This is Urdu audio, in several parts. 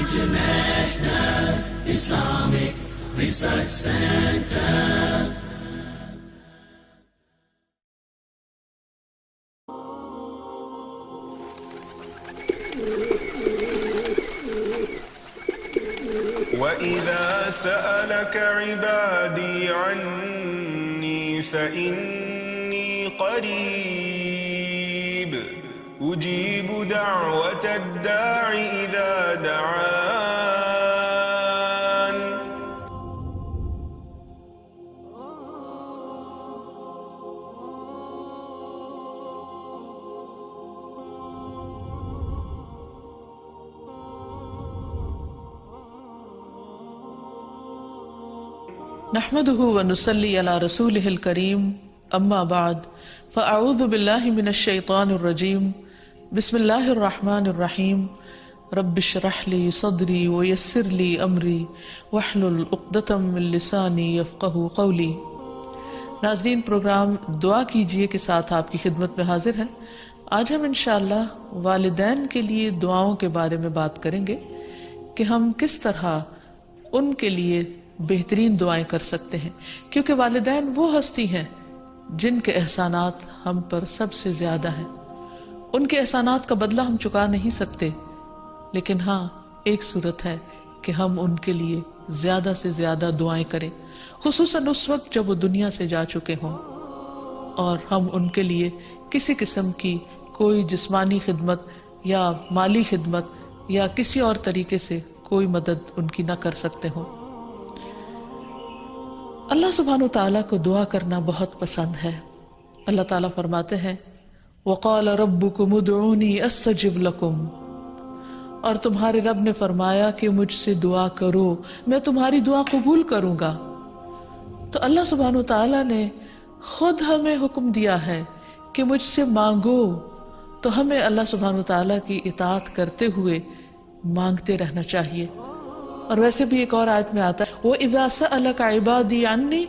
International Islamic Research Center. وَإِذَا سَأَلَكَ عِبَادِي عَنِّي فَإِنِّي قَرِيبٌ أُجِيبُ دَعْوَةَ الدَّاعِ إِذَا دَعَانِ. نحمده ونصلي على رسوله الكريم اما بعد فاعوذ بالله من الشيطان الرجيم بسم الله الرحمن الرحيم رب اشرح لي صدري ويسر لي امري واحلل عقدة من لساني يفقهوا قولي. ناظرین، پروگرام دعا کیجئے کے ساتھ آپ کی خدمت میں حاضر ہیں. آج ہم انشاءاللہ والدین کے لیے دعاؤں کے بارے میں بات کریں گے کہ ہم کس طرح ان کے لیے بہترین دعائیں کر سکتے ہیں، کیونکہ والدین وہ ہستی ہیں جن کے احسانات ہم پر سب سے زیادہ ہیں. ان کے احسانات کا بدلہ ہم چکا نہیں سکتے، لیکن ہاں ایک صورت ہے کہ ہم ان کے لیے زیادہ سے زیادہ دعائیں کریں، خصوصاً اس وقت جب وہ دنیا سے جا چکے ہوں اور ہم ان کے لیے کسی قسم کی کوئی جسمانی خدمت یا مالی خدمت یا کسی اور طریقے سے کوئی مدد ان کی نہ کر سکتے ہوں. اللہ سبحانہ وتعالیٰ کو دعا کرنا بہت پسند ہے. اللہ تعالیٰ فرماتے ہیں وَقَالَ رَبُّكُمُ ادْعُونِي أَسْتَجِبْ لَكُمْ، اور تمہارے رب نے فرمایا کہ مجھ سے دعا کرو، میں تمہاری دعا قبول کروں گا. تو اللہ سبحانہ وتعالیٰ نے خود ہمیں حکم دیا ہے کہ مجھ سے مانگو، تو ہمیں اللہ سبحانہ وتعالیٰ کی اطاعت کرتے ہوئے مانگتے رہنا چاہیے. اور ویسے بھی ایک اور آیت میں آتا ہے وَإِذَا سَأَلَكَ عِبَادِي عَنِّي،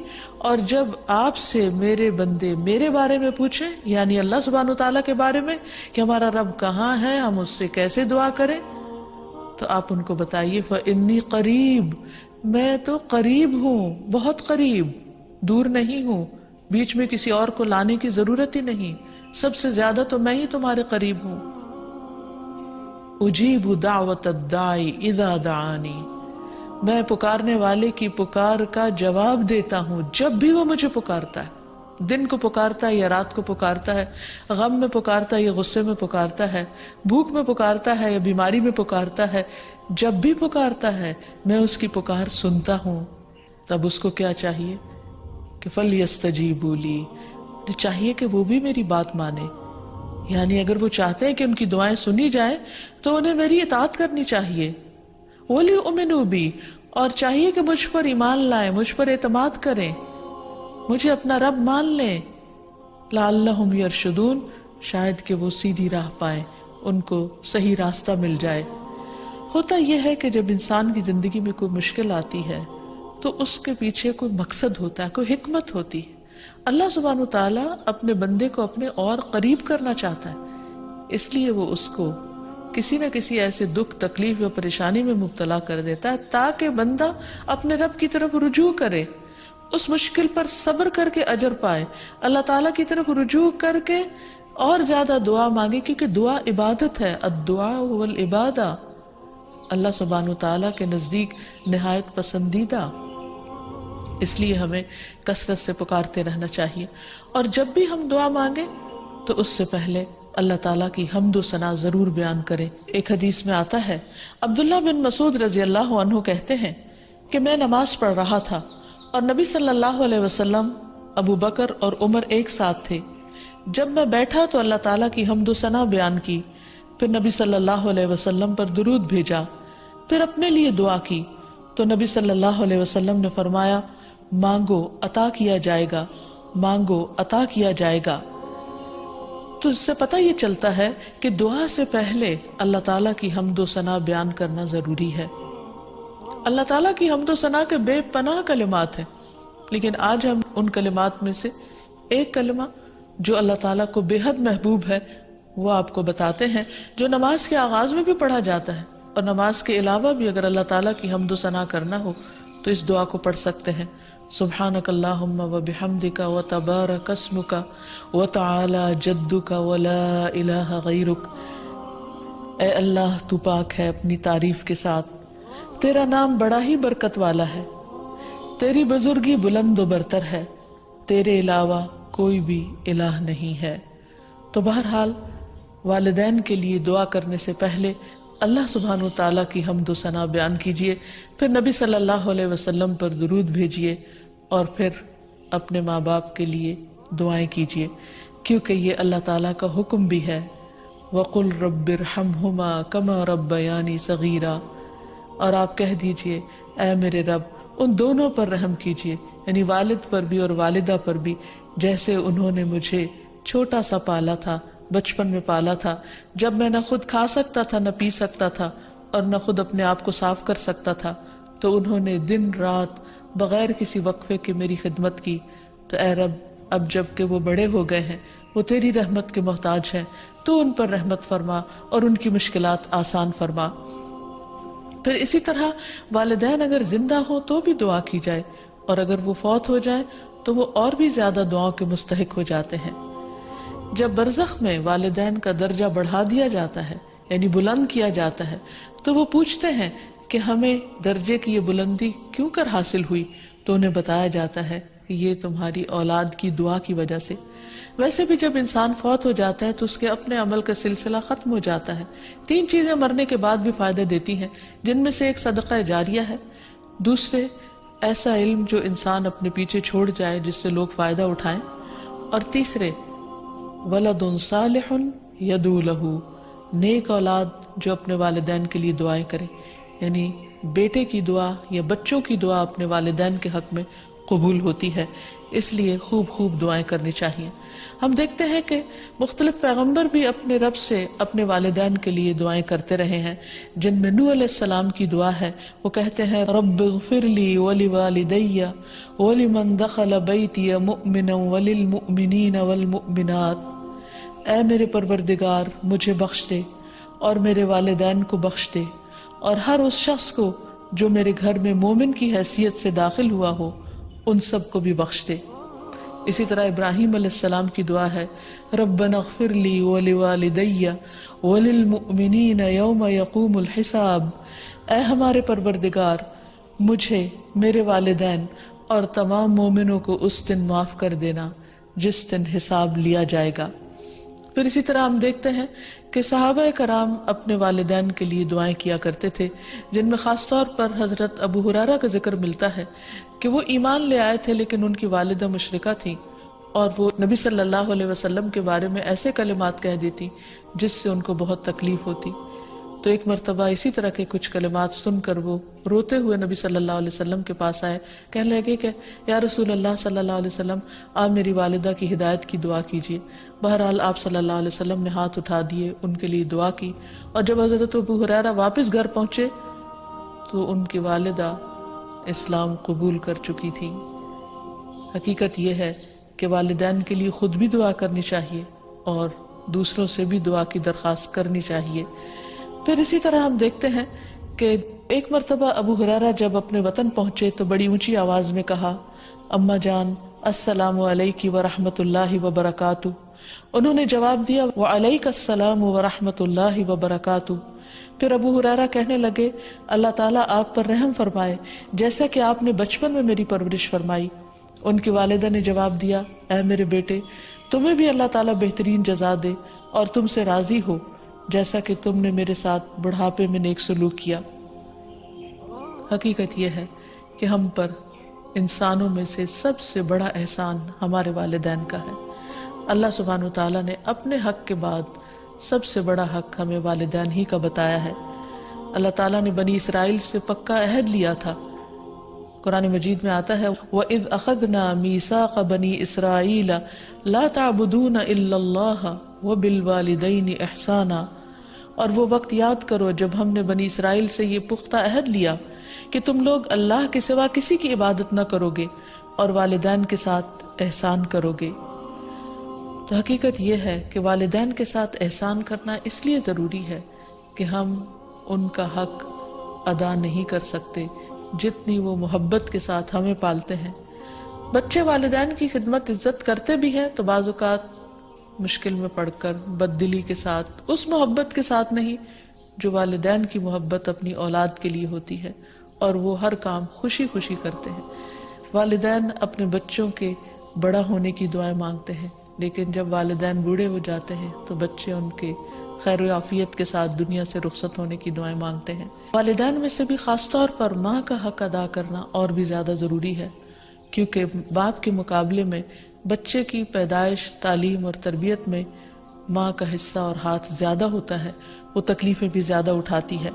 اور جب آپ سے میرے بندے میرے بارے میں پوچھیں، یعنی اللہ سبحانہ وتعالیٰ کے بارے میں کہ ہمارا رب کہاں ہے، ہم اس سے کیسے دعا کریں، تو آپ ان کو بتائیے فَإِنِّي قریب، میں تو قریب ہوں، بہت قریب، دور نہیں ہوں، بیچ میں کسی اور کو لانے کی ضرورت ہی نہیں، سب سے زیادہ تو میں ہی تمہارے قریب ہوں. اجیب دعوت الداعی اذا دعانی، میں پکارنے والے کی پکار کا جواب دیتا ہوں جب بھی وہ مجھے پکارتا ہے. دن کو پکارتا ہے یا رات کو پکارتا ہے، غم میں پکارتا ہے یا غصے میں پکارتا ہے، بھوک میں پکارتا ہے یا بیماری میں پکارتا ہے، جب بھی پکارتا ہے میں اس کی پکار سنتا ہوں. تب اس کو کیا چاہیے کہ فَلْيَسْتَجِيبُوا لِي، چاہیے کہ وہ بھی میری بات مانے. یعنی اگر وہ چاہتے ہیں کہ ان کی دعائیں سنی جائیں تو انہیں میری اطاعت کرنی چاہیے. وَلْيُؤْمِنُوا بِي، اور چاہیے کہ مجھ پر ایمان لائیں، مجھ پر اعتماد کریں، مجھے اپنا رب مان لیں. لَعَلَّهُمْ يَرْشُدُونَ، شاید کہ وہ سیدھی راہ پائیں، ان کو صحیح راستہ مل جائے. ہوتا یہ ہے کہ جب انسان کی زندگی میں کوئی مشکل آتی ہے تو اس کے پیچھے کوئی مقصد ہوتا ہے، کوئی حکمت ہوتی ہے. اللہ سبحانہ وتعالیٰ اپنے بندے کو اپنے اور قریب کرنا چاہتا ہے، اس لیے وہ اس کو کسی نہ کسی ایسے دکھ، تکلیف یا پریشانی میں مبتلا کر دیتا ہے تاکہ بندہ اپنے رب کی طرف رجوع کرے، اس مشکل پر صبر کر کے اجر پائے، اللہ تعالیٰ کی طرف رجوع کر کے اور زیادہ دعا مانگے، کیونکہ دعا عبادت ہے. الدعاء هو العبادہ، اللہ سبحانہ وتعالیٰ کے نزدیک نہایت پسندیدہ. اس لیے ہمیں کثرت سے پکارتے رہنا چاہیے، اور جب بھی ہم دعا مانگیں تو اس سے پہلے اللہ تعالیٰ کی حمد و ثنا ضرور بیان کریں. ایک حدیث میں آتا ہے عبداللہ بن مسعود رضی اللہ عنہ کہتے ہیں کہ میں نماز پڑھ رہا تھا اور نبی صلی اللہ علیہ وسلم، ابو بکر اور عمر ایک ساتھ تھے. جب میں بیٹھا تو اللہ تعالیٰ کی حمد و ثنا بیان کی، پھر نبی صلی اللہ علیہ وسلم پر درود بھیجا، پھر اپنے لیے دعا کی تو نبی صلی اللہ علیہ وسلم نے فرمایا مانگو عطا کیا جائے گا، مانگو عطا کیا جائے گا. تو اس سے پتہ یہ چلتا ہے کہ دعا سے پہلے اللہ تعالیٰ کی حمد و ثنا بیان کرنا ضروری ہے. اللہ تعالیٰ کی حمد و ثنا کے بے پناہ کلمات ہیں، لیکن آج ہم ان کلمات میں سے ایک کلمہ جو اللہ تعالیٰ کو بے حد محبوب ہے وہ آپ کو بتاتے ہیں، جو نماز کے آغاز میں بھی پڑھا جاتا ہے اور نماز کے علاوہ بھی اگر اللہ تعالیٰ کی حمد و ثنا کرنا ہو تو اس دعا کو پڑھ سکتے ہیں. سبحانک اللہم و بحمدک و تبارک اسمک و تعالی جدک و لا الہ غیرک. اے اللہ تو پاک ہے اپنی تعریف کے ساتھ، تیرا نام بڑا ہی برکت والا ہے، تیری بزرگی بلند و برتر ہے، تیرے علاوہ کوئی بھی الہ نہیں ہے. تو بہرحال والدین کے لیے دعا کرنے سے پہلے اللہ سبحانہ و تعالیٰ کی حمد و ثنا بیان کیجئے، پھر نبی صلی اللہ علیہ وسلم پر درود بھیجئے اور پھر اپنے ماں باپ کے لیے دعائیں کیجئے، کیونکہ یہ اللہ تعالیٰ کا حکم بھی ہے. وَقُلْ رَبِّ ارْحَمْهُمَا كَمَا رَبَّيَانِي صَغِيرًا. اور آپ کہہ دیجئے اے میرے رب ان دونوں پر رحم کیجئے، یعنی والد پر بھی اور والدہ پر بھی، جیسے انہوں نے مجھے چھوٹا سا پالا تھا، بچپن میں پالا تھا، جب میں نہ خود کھا سکتا تھا نہ پی سکتا تھا اور نہ خود اپنے آپ کو صاف کر سکتا تھا، تو انہوں نے دن رات بغیر کسی وقفے کے میری خدمت کی. تو اے رب اب جب کہ وہ بڑے ہو گئے ہیں، وہ تیری رحمت کے محتاج ہیں، تو ان پر رحمت فرما اور ان کی مشکلات آسان فرما. پھر اسی طرح والدین اگر زندہ ہوں تو بھی دعا کی جائے، اور اگر وہ فوت ہو جائیں تو وہ اور بھی زیادہ دعاؤں کے مستحق ہو جاتے ہیں. جب برزخ میں والدین کا درجہ بڑھا دیا جاتا ہے، یعنی بلند کیا جاتا ہے، تو وہ پوچھتے ہیں کہ ہمیں درجے کی یہ بلندی کیوں کر حاصل ہوئی؟ تو انہیں بتایا جاتا ہے کہ یہ تمہاری اولاد کی دعا کی وجہ سے. ویسے بھی جب انسان فوت ہو جاتا ہے تو اس کے اپنے عمل کا سلسلہ ختم ہو جاتا ہے. 3 چیزیں مرنے کے بعد بھی فائدہ دیتی ہیں، جن میں سے ایک صدقہ جاریہ ہے، دوسرے ایسا علم جو انسان اپنے پیچھے چھوڑ جائے جس سے لوگ فائدہ اٹھائیں، اور تیسرے ولد صالح یدعو لہ، نیک اولاد جو اپنے والدین کے لیے دعائیں کرے، یعنی بیٹے کی دعا یا بچوں کی دعا اپنے والدین کے حق میں قبول ہوتی ہے. اس لیے خوب خوب دعائیں کرنی چاہیے. ہم دیکھتے ہیں کہ مختلف پیغمبر بھی اپنے رب سے اپنے والدین کے لیے دعائیں کرتے رہے ہیں، جن میں نوح علیہ السلام کی دعا ہے. وہ کہتے ہیں رب اغفر لی ولوالدی ولمن دخل بیتی مؤمنا وللمؤمنین والمؤمنات. اے میرے پروردگار مجھے بخش دے اور میرے والدین کو بخش دے اور ہر اس شخص کو جو میرے گھر میں مومن کی حیثیت سے داخل ہوا ہو ان سب کو بھی بخش دے. اسی طرح ابراہیم علیہ السلام کی دعا ہے ربنا اغفر لی ولوالدی وللمؤمنین یوم یقوم الحساب. اے ہمارے پروردگار مجھے، میرے والدین اور تمام مومنوں کو اس دن معاف کر دینا جس دن حساب لیا جائے گا. پھر اسی طرح ہم دیکھتے ہیں کہ صحابہ کرام اپنے والدین کے لیے دعائیں کیا کرتے تھے، جن میں خاص طور پر حضرت ابو ہریرہ کا ذکر ملتا ہے کہ وہ ایمان لے آئے تھے لیکن ان کی والدہ مشرکہ تھیں، اور وہ نبی صلی اللہ علیہ وسلم کے بارے میں ایسے کلمات کہہ دیتی جس سے ان کو بہت تکلیف ہوتی. تو ایک مرتبہ اسی طرح کے کچھ کلمات سن کر وہ روتے ہوئے نبی صلی اللہ علیہ وسلم کے پاس آئے، کہنے لگے کہ یا رسول اللہ صلی اللہ علیہ وسلم آپ میری والدہ کی ہدایت کی دعا کیجیے. بہرحال آپ صلی اللہ علیہ وسلم نے ہاتھ اٹھا دیے، ان کے لیے دعا کی، اور جب حضرت ابو ہریرہ واپس گھر پہنچے تو ان کی والدہ اسلام قبول کر چکی تھی. حقیقت یہ ہے کہ والدین کے لیے خود بھی دعا کرنی چاہیے اور دوسروں سے بھی دعا کی درخواست کرنی چاہیے. پھر اسی طرح ہم دیکھتے ہیں کہ ایک مرتبہ ابو ہریرہ جب اپنے وطن پہنچے تو بڑی اونچی آواز میں کہا اماں جان السلام علیکی ورحمۃ اللہ وبرکاتہ. انہوں نے جواب دیا وعلیک السلام ورحمۃ اللہ وبرکاتہ. پھر ابو ہریرہ کہنے لگے اللہ تعالیٰ آپ پر رحم فرمائے جیسا کہ آپ نے بچپن میں میری پرورش فرمائی. ان کی والدہ نے جواب دیا اے میرے بیٹے تمہیں بھی اللہ تعالیٰ بہترین جزا دے اور تم سے راضی ہو جیسا کہ تم نے میرے ساتھ بڑھاپے میں نیک سلوک کیا. حقیقت یہ ہے کہ ہم پر انسانوں میں سے سب سے بڑا احسان ہمارے والدین کا ہے. اللہ سبحانہ و تعالیٰ نے اپنے حق کے بعد سب سے بڑا حق ہمیں والدین ہی کا بتایا ہے. اللہ تعالیٰ نے بنی اسرائیل سے پکا عہد لیا تھا. قرآن مجید میں آتا ہے وَإِذْ أَخَذْنَا مِيثَاقَ بَنِي إِسْرَائِيلَ لَا تَعْبُدُونَ إِلَّا اللَّهَ وَبِالْوَالِدَيْنِ إِحْسَانًا. اور وہ وقت یاد کرو جب ہم نے بنی اسرائیل سے یہ پختہ عہد لیا کہ تم لوگ اللہ کے سوا کسی کی عبادت نہ کرو گے اور والدین کے ساتھ احسان کرو گے. تو حقیقت یہ ہے کہ والدین کے ساتھ احسان کرنا اس لیے ضروری ہے کہ ہم ان کا حق ادا نہیں کر سکتے جتنی وہ محبت کے ساتھ ہمیں پالتے ہیں. بچے والدین کی خدمت عزت کرتے بھی ہیں تو بعض اوقات مشکل میں پڑ کر بد دلی کے ساتھ، اس محبت کے ساتھ نہیں جو والدین کی محبت اپنی اولاد کے لیے ہوتی ہے، اور وہ ہر کام خوشی خوشی کرتے ہیں. والدین اپنے بچوں کے بڑا ہونے کی دعائیں مانگتے ہیں، لیکن جب والدین بوڑھے ہو جاتے ہیں تو بچے ان کے خیر و عافیت کے ساتھ دنیا سے رخصت ہونے کی دعائیں مانگتے ہیں. والدین میں سے بھی خاص طور پر ماں کا حق ادا کرنا اور بھی زیادہ ضروری ہے، کیونکہ باپ کے مقابلے میں بچے کی پیدائش، تعلیم اور تربیت میں ماں کا حصہ اور ہاتھ زیادہ ہوتا ہے، وہ تکلیفیں بھی زیادہ اٹھاتی ہے.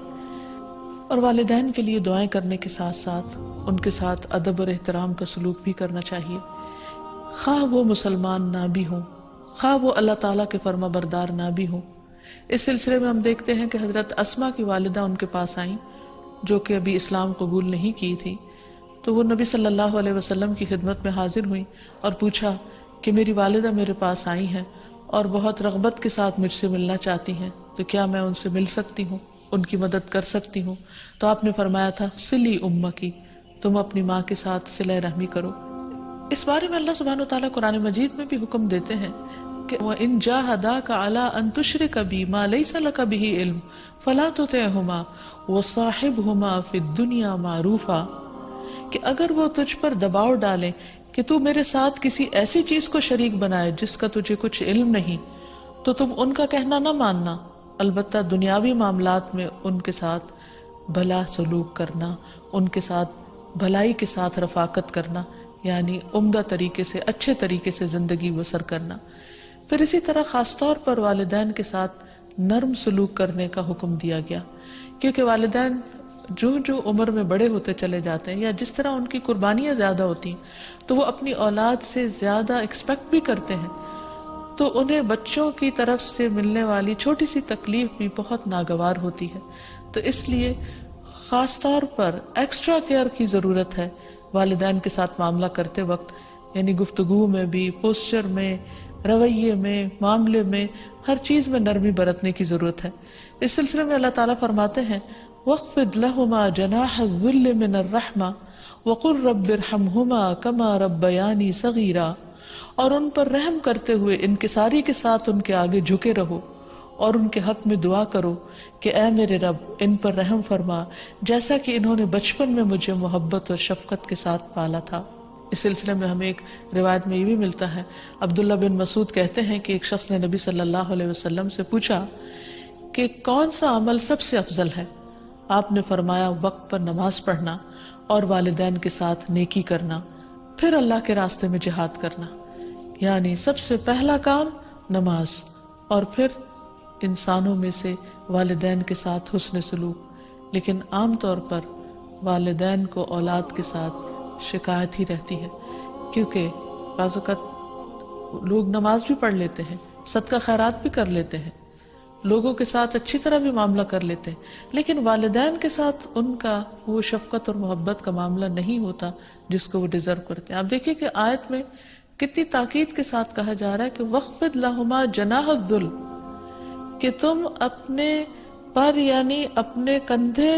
اور والدین کے لیے دعائیں کرنے کے ساتھ ساتھ ان کے ساتھ ادب اور احترام کا سلوک بھی کرنا چاہیے، خواہ وہ مسلمان نہ بھی ہوں، خواہ وہ اللہ تعالیٰ کے فرما بردار نہ بھی ہوں. اس سلسلے میں ہم دیکھتے ہیں کہ حضرت اسما کی والدہ ان کے پاس آئیں جو کہ ابھی اسلام قبول نہیں کی تھی، تو وہ نبی صلی اللہ علیہ وسلم کی خدمت میں حاضر ہوئیں اور پوچھا کہ میری والدہ میرے پاس آئی ہیں اور بہت رغبت کے ساتھ مجھ سے ملنا چاہتی ہیں، تو کیا میں ان سے مل سکتی ہوں، ان کی مدد کر سکتی ہوں؟ تو آپ نے فرمایا تھا صلی امکی، تم اپنی ماں کے ساتھ صلہ رحمی کرو. اس بارے میں اللہ سبحانہ وتعالیٰ قرآن مجید میں بھی حکم دیتے ہیں کہ وَإِن جَاهَدَاكَ عَلَىٰ أَن تُشْرِكَ بِي مَا لَيْسَ لَكَ بِهِ عِلْمٌ فَلَا تُطِعْهُمَا وَصَاحِبْهُمَا فِي الدُّنْيَا مَعْرُوفًا، کہ اگر وہ تجھ پر دباؤ ڈالیں کہ تو میرے ساتھ کسی ایسی چیز کو شریک بنائے جس کا تجھے کچھ علم نہیں، تو تم ان کا کہنا نہ ماننا، البتہ دنیاوی معاملات میں ان کے ساتھ بھلا سلوک کرنا، ان کے ساتھ بھلائی کے ساتھ رفاقت کرنا، یعنی عمدہ طریقے سے، اچھے طریقے سے زندگی بسر کرنا. پھر اسی طرح خاص طور پر والدین کے ساتھ نرم سلوک کرنے کا حکم دیا گیا، کیونکہ والدین جو عمر میں بڑے ہوتے چلے جاتے ہیں یا جس طرح ان کی قربانیاں زیادہ ہوتی ہیں تو وہ اپنی اولاد سے زیادہ ایکسپیکٹ بھی کرتے ہیں، تو انہیں بچوں کی طرف سے ملنے والی چھوٹی سی تکلیف بھی بہت ناگوار ہوتی ہے. تو اس لیے خاص طور پر ایکسٹرا کیئر کی ضرورت ہے والدین کے ساتھ معاملہ کرتے وقت، یعنی گفتگو میں بھی، پوسچر میں، رویے میں، معاملے میں، ہر چیز میں نرمی برتنے کی ضرورت ہے. اس سلسلے میں اللہ تعالیٰ فرماتے ہیں وَاخْفِضْ لَهُمَا جَنَاحَ الذُّلِّ مِنَ الرَّحْمَةِ وَقُلْ رَبِّ ارْحَمْهُمَا كَمَا رَبَّيَانِي صَغِيرًا، اور ان پر رحم کرتے ہوئے انکساری کے ساتھ ان کے آگے جھکے رہو اور ان کے حق میں دعا کرو کہ اے میرے رب ان پر رحم فرما جیسا کہ انہوں نے بچپن میں مجھے محبت اور شفقت کے ساتھ پالا تھا. اس سلسلے میں ہمیں ایک روایت میں یہ بھی ملتا ہے، عبداللہ بن مسعود کہتے ہیں کہ ایک شخص نے نبی صلی اللہ علیہ وسلم سے پوچھا کہ کون سا عمل سب سے افضل ہے؟ آپ نے فرمایا وقت پر نماز پڑھنا اور والدین کے ساتھ نیکی کرنا، پھر اللہ کے راستے میں جہاد کرنا. یعنی سب سے پہلا کام نماز، اور پھر انسانوں میں سے والدین کے ساتھ حسن سلوک. لیکن عام طور پر والدین کو اولاد کے ساتھ شکایت ہی رہتی ہے، کیونکہ بعض اوقات لوگ نماز بھی پڑھ لیتے ہیں، صدقہ خیرات بھی کر لیتے ہیں، لوگوں کے ساتھ اچھی طرح بھی معاملہ کر لیتے ہیں، لیکن والدین کے ساتھ ان کا وہ شفقت اور محبت کا معاملہ نہیں ہوتا جس کو وہ ڈیزرو کرتے ہیں. آپ دیکھیں کہ آیت میں کتنی تاکید کے ساتھ کہا جا رہا ہے کہ وَاخْفِضْ لَهُمَا جَنَاحَ الذُّلِّ، کہ تم اپنے پر یعنی اپنے کندھے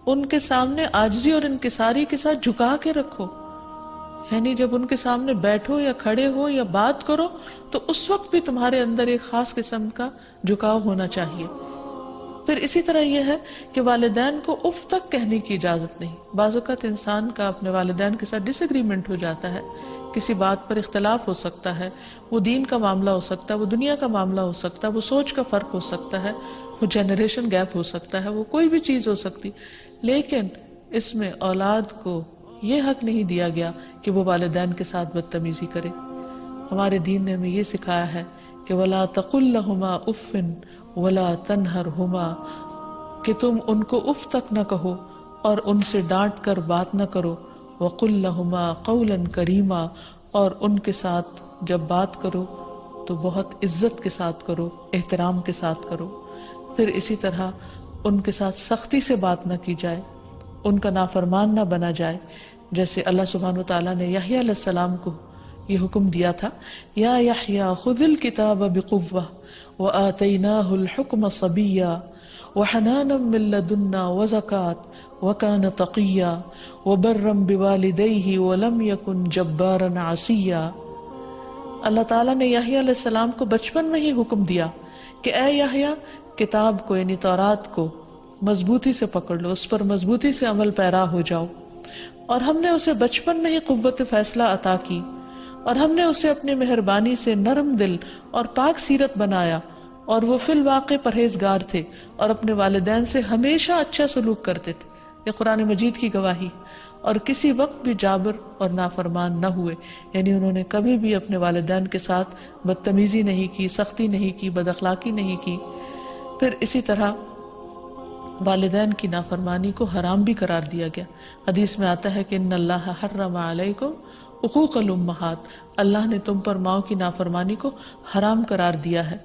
ان کے سامنے عاجزی اور انکساری کے ساتھ جھکا کے رکھو. یعنی جب ان کے سامنے بیٹھو یا کھڑے ہو یا بات کرو تو اس وقت بھی تمہارے اندر ایک خاص قسم کا جھکاؤ ہونا چاہیے. پھر اسی طرح یہ ہے کہ والدین کو اف تک کہنے کی اجازت نہیں. بعض اوقات انسان کا اپنے والدین کے ساتھ ڈس ایگریمنٹ ہو جاتا ہے، کسی بات پر اختلاف ہو سکتا ہے، وہ دین کا معاملہ ہو سکتا ہے، وہ دنیا کا معاملہ ہو سکتا ہے، وہ سوچ کا فرق ہو سکتا ہے، وہ جنریشن گیپ ہو سکتا ہے، وہ کوئی بھی چیز ہو سکتی، لیکن اس میں اولاد کو یہ حق نہیں دیا گیا کہ وہ والدین کے ساتھ بدتمیزی کرے. ہمارے دین نے ہمیں یہ سکھایا ہے کہ وَلَا تَقُلْ لَهُمَا أُفٍّ وَلَا تَنْهَرْهُمَا، کہ تم ان کو اف تک نہ کہو اور ان سے ڈانٹ کر بات نہ کرو. وَقُلْ لَهُمَا قَوْلًا كَرِيمًا، اور ان کے ساتھ جب بات کرو تو بہت عزت کے ساتھ کرو، احترام کے ساتھ کرو. پھر اسی طرح ان کے ساتھ سختی سے بات نہ کی جائے، ان کا نافرمان نہ بنا جائے. جیسے اللہ سبحانہ وتعالیٰ نے یحییٰ علیہ السلام کو یہ حکم دیا تھا، یا یحییٰ خذ الکتاب بقوہ وآتیناہ الحکم صبیا وحنانا من لدنا وزكاة وكان تقيا وبرا بوالديه ولم يكن جبارا عصيا. اللہ تعالیٰ نے یحییٰ علیہ السلام کو بچپن میں ہی حکم دیا کہ اے یحییٰ کتاب کو یعنی تورات کو مضبوطی سے پکڑ لو، اس پر مضبوطی سے عمل پیرا ہو جاؤ. اور ہم نے اسے بچپن میں ہی قوت فیصلہ عطا کی، اور ہم نے اسے اپنی مہربانی سے نرم دل اور پاک سیرت بنایا، اور وہ فی الواقع پرہیزگار تھے اور اپنے والدین سے ہمیشہ اچھا سلوک کرتے تھے. یہ قرآن مجید کی گواہی. اور کسی وقت بھی جابر اور نافرمان نہ ہوئے، یعنی انہوں نے کبھی بھی اپنے والدین کے ساتھ بدتمیزی نہیں کی، سختی نہیں کی، بد اخلاقی نہیں کی. پھر اسی طرح والدین کی نافرمانی کو حرام بھی قرار دیا گیا. حدیث میں آتا ہے کہ ان اللہ حرم علیکم حقوق الامہات، اللہ نے تم پر ماؤں کی نافرمانی کو حرام قرار دیا ہے.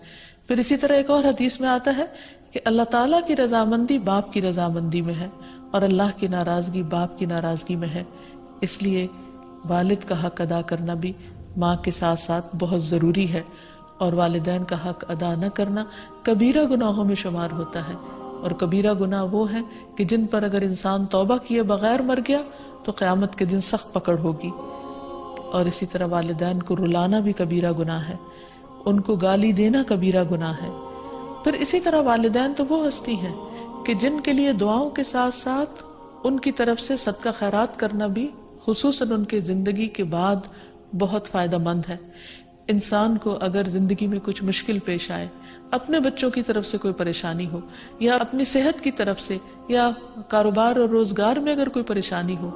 پھر اسی طرح ایک اور حدیث میں آتا ہے کہ اللہ تعالیٰ کی رضامندی باپ کی رضامندی میں ہے، اور اللہ کی ناراضگی باپ کی ناراضگی میں ہے. اس لیے والد کا حق ادا کرنا بھی ماں کے ساتھ ساتھ بہت ضروری ہے، اور والدین کا حق ادا نہ کرنا کبیرہ گناہوں میں شمار ہوتا ہے. اور کبیرہ گناہ وہ ہیں کہ جن پر اگر انسان توبہ کیے بغیر مر گیا تو قیامت کے دن سخت پکڑ ہوگی. اور اسی طرح والدین کو رلانا بھی کبیرہ گناہ ہے، ان کو گالی دینا کبیرہ گناہ ہے. پھر اسی طرح والدین تو وہ ہستی ہیں کہ جن کے لیے دعاؤں کے ساتھ ساتھ ان کی طرف سے صدقہ خیرات کرنا بھی خصوصاً ان کے زندگی کے بعد بہت فائدہ مند ہے. انسان کو اگر زندگی میں کچھ مشکل پیش آئے، اپنے بچوں کی طرف سے کوئی پریشانی ہو، یا اپنی صحت کی طرف سے، یا کاروبار اور روزگار میں اگر کوئی پریشانی ہو،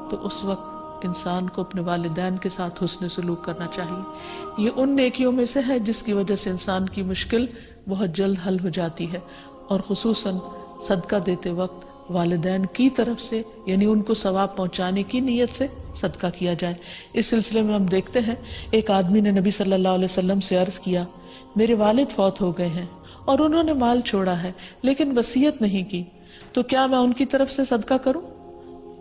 تو اس وقت انسان کو اپنے والدین کے ساتھ حسن سلوک کرنا چاہیے. یہ ان نیکیوں میں سے ہے جس کی وجہ سے انسان کی مشکل بہت جلد حل ہو جاتی ہے. اور خصوصاً صدقہ دیتے وقت والدین کی طرف سے یعنی ان کو ثواب پہنچانے کی نیت سے صدقہ کیا جائے. اس سلسلے میں ہم دیکھتے ہیں ایک آدمی نے نبی صلی اللہ علیہ وسلم سے عرض کیا، میرے والد فوت ہو گئے ہیں اور انہوں نے مال چھوڑا ہے لیکن وصیت نہیں کی، تو کیا میں ان کی طرف سے صدقہ کروں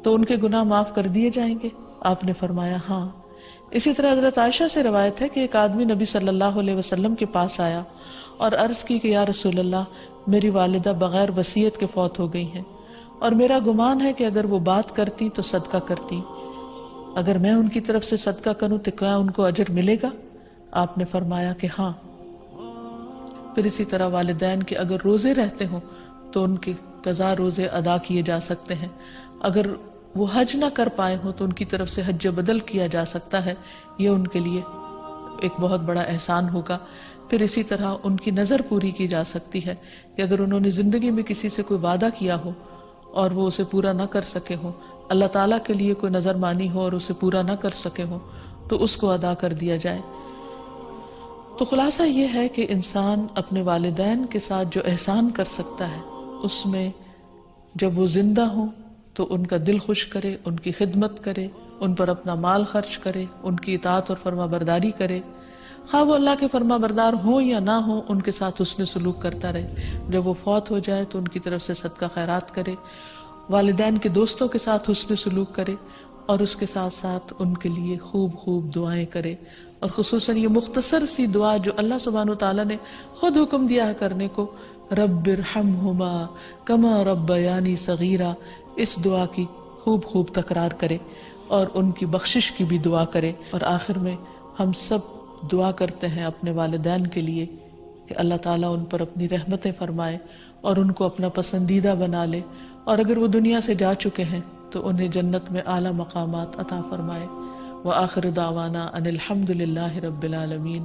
تو ان کے گناہ معاف کر دیے جائیں گے؟ آپ نے فرمایا ہاں. اسی طرح حضرت عائشہ سے روایت ہے کہ ایک آدمی نبی صلی اللہ علیہ وسلم کے پاس آیا اور عرض کی کہ یا رسول اللہ، میری والدہ بغیر وصیت کے فوت ہو گئی ہیں، اور میرا گمان ہے کہ اگر وہ بات کرتی تو صدقہ کرتی، اگر میں ان کی طرف سے صدقہ کروں تو کیا ان کو اجر ملے گا؟ آپ نے فرمایا کہ ہاں. پھر اسی طرح والدین کے اگر روزے رہتے ہوں تو ان کے قضا روزے ادا کیے جا سکتے ہیں. اگر وہ حج نہ کر پائے ہوں تو ان کی طرف سے حج بدل کیا جا سکتا ہے، یہ ان کے لیے ایک بہت بڑا احسان ہوگا. پھر اسی طرح ان کی نظر پوری کی جا سکتی ہے کہ اگر انہوں نے زندگی میں کسی سے کوئی وعدہ کیا ہو اور وہ اسے پورا نہ کر سکے ہوں، اللہ تعالیٰ کے لیے کوئی نظر مانی ہو اور اسے پورا نہ کر سکے ہوں، تو اس کو ادا کر دیا جائے. تو خلاصہ یہ ہے کہ انسان اپنے والدین کے ساتھ جو احسان کر سکتا ہے اس میں جب وہ زندہ ہوں تو ان کا دل خوش کرے، ان کی خدمت کرے، ان پر اپنا مال خرچ کرے، ان کی اطاعت اور فرما برداری کرے، خواہ وہ اللہ کے فرما بردار ہوں یا نہ ہوں، ان کے ساتھ حسن سلوک کرتا رہے. جب وہ فوت ہو جائے تو ان کی طرف سے صدقہ خیرات کرے، والدین کے دوستوں کے ساتھ حسن سلوک کرے، اور اس کے ساتھ ساتھ ان کے لیے خوب خوب دعائیں کرے. اور خصوصاً یہ مختصر سی دعا جو اللہ سبحانہ وتعالیٰ نے خود حکم دیا ہے کرنے کو، رب ارحمہما کما ربیانی صغیرا، اس دعا کی خوب خوب تکرار کرے اور ان کی بخشش کی بھی دعا کرے. اور آخر میں ہم سب دعا کرتے ہیں اپنے والدین کے لیے کہ اللہ تعالیٰ ان پر اپنی رحمتیں فرمائے اور ان کو اپنا پسندیدہ بنا لے، اور اگر وہ دنیا سے جا چکے ہیں تو انہیں جنت میں اعلیٰ مقامات عطا فرمائے. وآخر دعوانا ان الحمد للہ رب العالمین.